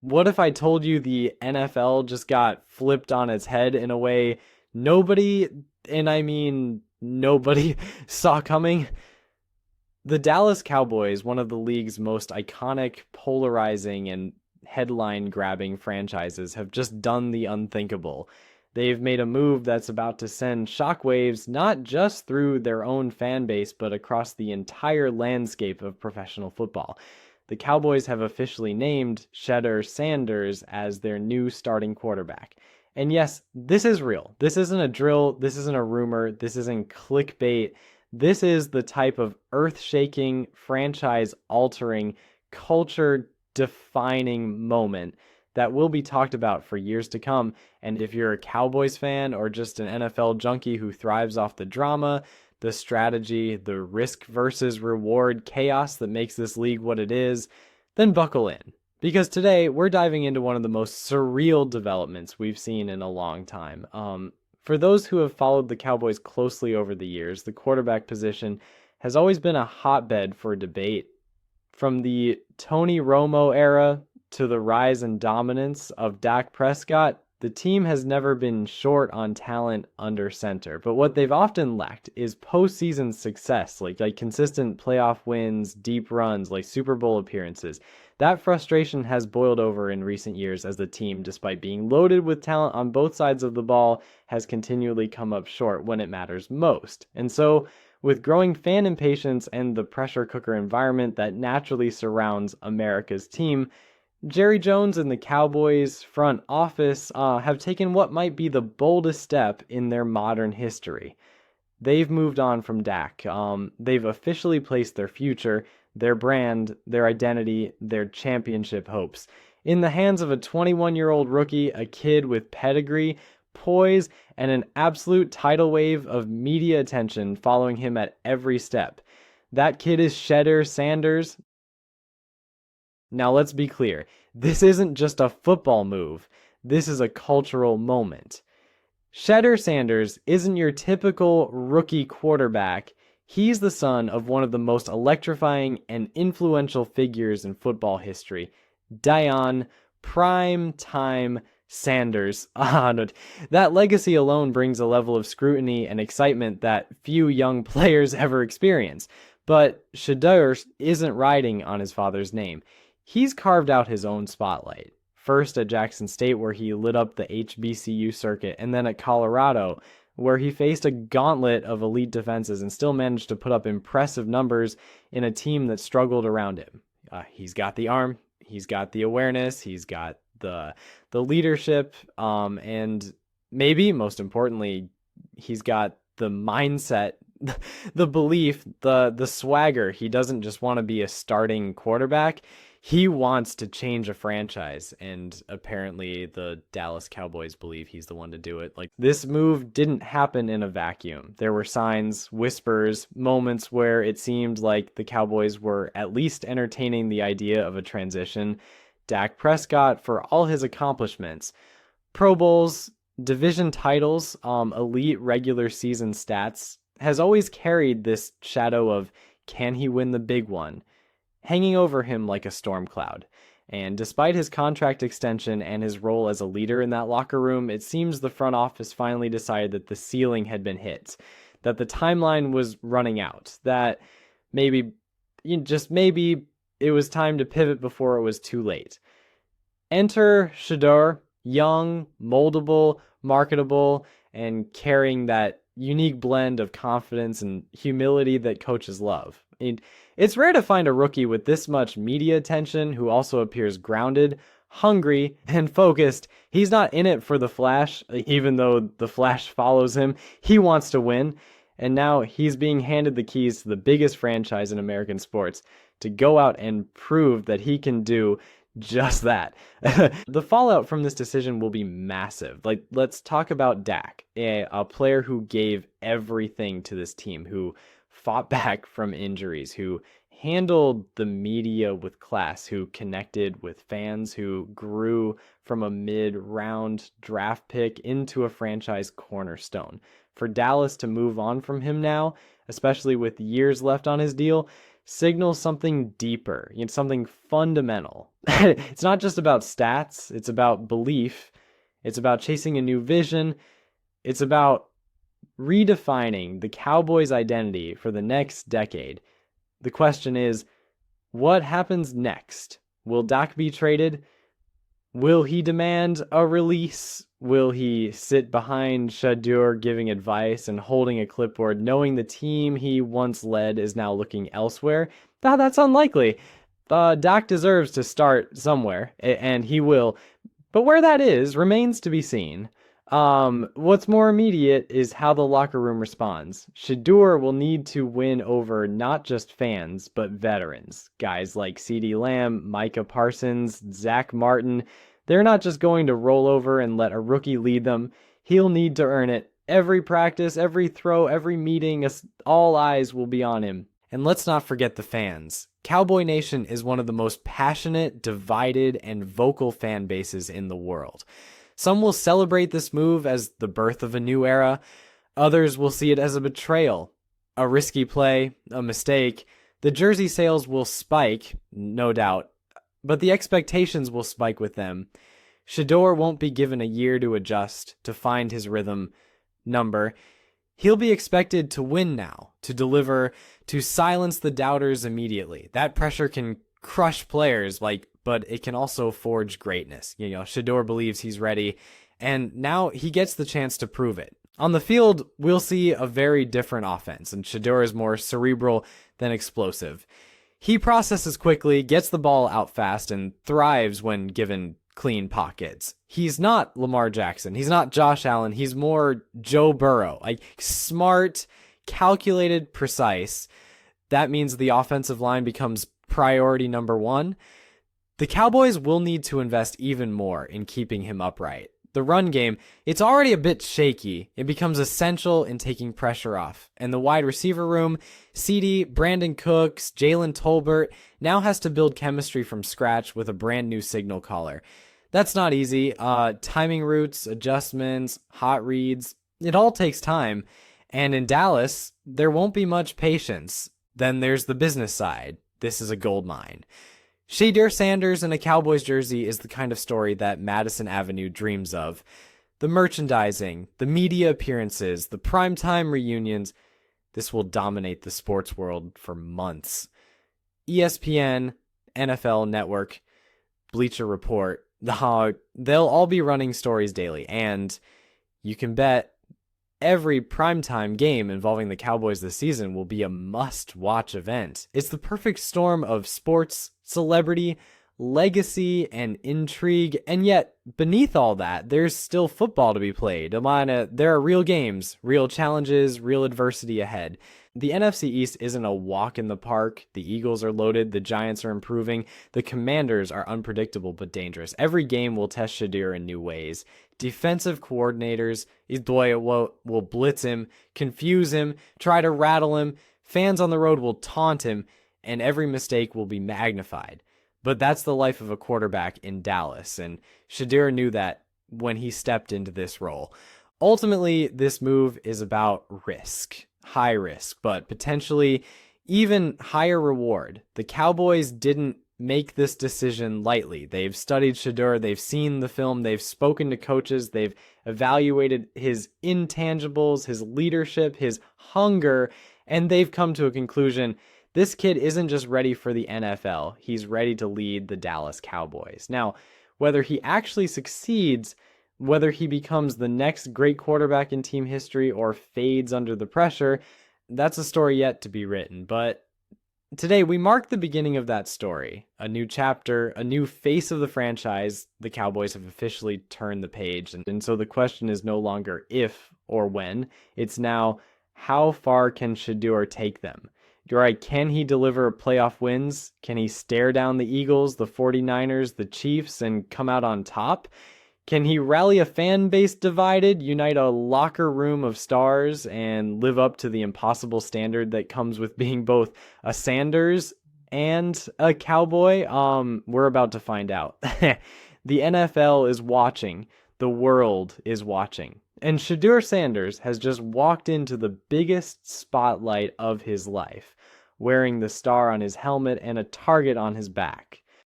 What if I told you the NFL just got flipped on its head in a way nobody, and I mean nobody, saw coming? The Dallas Cowboys, one of the league's most iconic, polarizing, and headline grabbing franchises, have just done the unthinkable. They've made a move that's about to send shockwaves not just through their own fan base, but across the entire landscape of professional football. The Cowboys have officially named Shedeur Sanders as their new starting quarterback. And yes, this is real. This isn't a drill. This isn't a rumor. This isn't clickbait. This is the type of earth-shaking, franchise-altering, culture-defining moment that will be talked about for years to come. And if you're a Cowboys fan or just an NFL junkie who thrives off the drama, the strategy, the risk versus reward chaos that makes this league what it is, then buckle in. Because today we're diving into one of the most surreal developments we've seen in a long time. For those who have followed the Cowboys closely over the years, the quarterback position has always been a hotbed for debate. From the Tony Romo era to the rise and dominance of Dak Prescott, the team has never been short on talent under center. But what they've often lacked is postseason success, like consistent playoff wins, deep runs, like Super Bowl appearances. That frustration has boiled over in recent years as the team, despite being loaded with talent on both sides of the ball, has continually come up short when it matters most. And so, with growing fan impatience and the pressure cooker environment that naturally surrounds America's team, Jerry Jones and the Cowboys front office have taken what might be the boldest step in their modern history. They've moved on from Dak. They've officially placed their future, their brand, their identity, their championship hopes in the hands of a 21-year-old rookie, a kid with pedigree, poise, and an absolute tidal wave of media attention following him at every step. That kid is Shedeur Sanders. Now let's be clear, this isn't just a football move, this is a cultural moment. Shedeur Sanders isn't your typical rookie quarterback. He's the son of one of the most electrifying and influential figures in football history, Deion Prime Time Sanders. That legacy alone brings a level of scrutiny and excitement that few young players ever experience. But Shedeur isn't riding on his father's name. He's carved out his own spotlight. First at Jackson State, where he lit up the HBCU circuit, and then at Colorado, where he faced a gauntlet of elite defenses and still managed to put up impressive numbers in a team that struggled around him. He's got the arm, he's got the awareness, he's got the leadership, and maybe most importantly, he's got the mindset, the belief, the swagger. He doesn't just want to be a starting quarterback. He wants to change a franchise, and apparently the Dallas Cowboys believe he's the one to do it. Like, this move didn't happen in a vacuum. There were signs, whispers, moments where it seemed like the Cowboys were at least entertaining the idea of a transition. Dak Prescott, for all his accomplishments, Pro Bowls, division titles, elite regular season stats, has always carried this shadow of, can he win the big one, hanging over him like a storm cloud. And despite his contract extension and his role as a leader in that locker room, it seems the front office finally decided that the ceiling had been hit, that the timeline was running out, that maybe, just maybe, it was time to pivot before it was too late. Enter Shedeur, young, moldable, marketable, and carrying that unique blend of confidence and humility that coaches love. It's rare to find a rookie with this much media attention who also appears grounded, hungry, and focused. He's not in it for the flash, even though the flash follows him. He wants to win, and now he's being handed the keys to the biggest franchise in American sports to go out and prove that he can do just that. The fallout from this decision will be massive. Like, let's talk about Dak, a player who gave everything to this team, who fought back from injuries, who handled the media with class, who connected with fans, who grew from a mid-round draft pick into a franchise cornerstone. For Dallas to move on from him now, especially with years left on his deal, signals something deeper, something fundamental. It's not just about stats, it's about belief, it's about chasing a new vision, it's about redefining the Cowboys' identity for the next decade. The question is, what happens next? Will Dak be traded? Will he demand a release? Will he sit behind Shedeur giving advice and holding a clipboard, knowing the team he once led is now looking elsewhere? That's unlikely. Dak deserves to start somewhere, and he will. But where that is remains to be seen. What's more immediate is how the locker room responds. Shedeur will need to win over not just fans, but veterans. Guys like CeeDee Lamb, Micah Parsons, Zach Martin. They're not just going to roll over and let a rookie lead them. He'll need to earn it. Every practice, every throw, every meeting, all eyes will be on him. And let's not forget the fans. Cowboy Nation is one of the most passionate, divided, and vocal fan bases in the world. Some will celebrate this move as the birth of a new era. Others will see it as a betrayal, a risky play, a mistake. The jersey sales will spike, no doubt, but the expectations will spike with them. Shedeur won't be given a year to adjust, to find his rhythm number. He'll be expected to win now, to deliver, to silence the doubters immediately. That pressure can crush players, but it can also forge greatness. Shedeur believes he's ready, and now he gets the chance to prove it. On the field, we'll see a very different offense, and Shedeur is more cerebral than explosive. He processes quickly, gets the ball out fast, and thrives when given clean pockets. He's not Lamar Jackson. He's not Josh Allen. He's more Joe Burrow. Smart, calculated, precise. That means the offensive line becomes priority number one. The Cowboys will need to invest even more in keeping him upright. The run game, it's already a bit shaky. It becomes essential in taking pressure off. And the wide receiver room, CeeDee, Brandon Cooks, Jalen Tolbert, now has to build chemistry from scratch with a brand new signal caller. That's not easy. Timing routes, adjustments, hot reads, it all takes time. And in Dallas, there won't be much patience. Then there's the business side. This is a gold mine. Shedeur Sanders in a Cowboys jersey is the kind of story that Madison Avenue dreams of. The merchandising, the media appearances, the primetime reunions, this will dominate the sports world for months. ESPN, NFL Network, Bleacher Report, they'll all be running stories daily, and you can bet every primetime game involving the Cowboys this season will be a must-watch event. It's the perfect storm of sports, celebrity, legacy, and intrigue, and yet, beneath all that, there's still football to be played. There are real games, real challenges, real adversity ahead. The NFC East isn't a walk in the park. The Eagles are loaded, the Giants are improving, the Commanders are unpredictable but dangerous. Every game will test Shedeur in new ways. Defensive coordinators will blitz him, confuse him, try to rattle him. Fans on the road will taunt him, and every mistake will be magnified. But that's the life of a quarterback in Dallas, and Shedeur knew that when he stepped into this role. Ultimately, this move is about risk. High risk, but potentially even higher reward. The Cowboys didn't make this decision lightly. They've studied Shedeur, they've seen the film, they've spoken to coaches, they've evaluated his intangibles, his leadership, his hunger, and they've come to a conclusion. This kid isn't just ready for the NFL, he's ready to lead the Dallas Cowboys. Now, whether he actually succeeds, whether he becomes the next great quarterback in team history or fades under the pressure, that's a story yet to be written. But today we mark the beginning of that story. A new chapter, a new face of the franchise. The Cowboys have officially turned the page. And so the question is no longer if or when. It's now, how far can Shedeur take them? Can he deliver playoff wins? Can he stare down the Eagles, the 49ers, the Chiefs, and come out on top? Can he rally a fan base divided, unite a locker room of stars, and live up to the impossible standard that comes with being both a Sanders and a Cowboy? We're about to find out. The NFL is watching. The world is watching. And Shedeur Sanders has just walked into the biggest spotlight of his life. wearing the star on his helmet and a target on his back.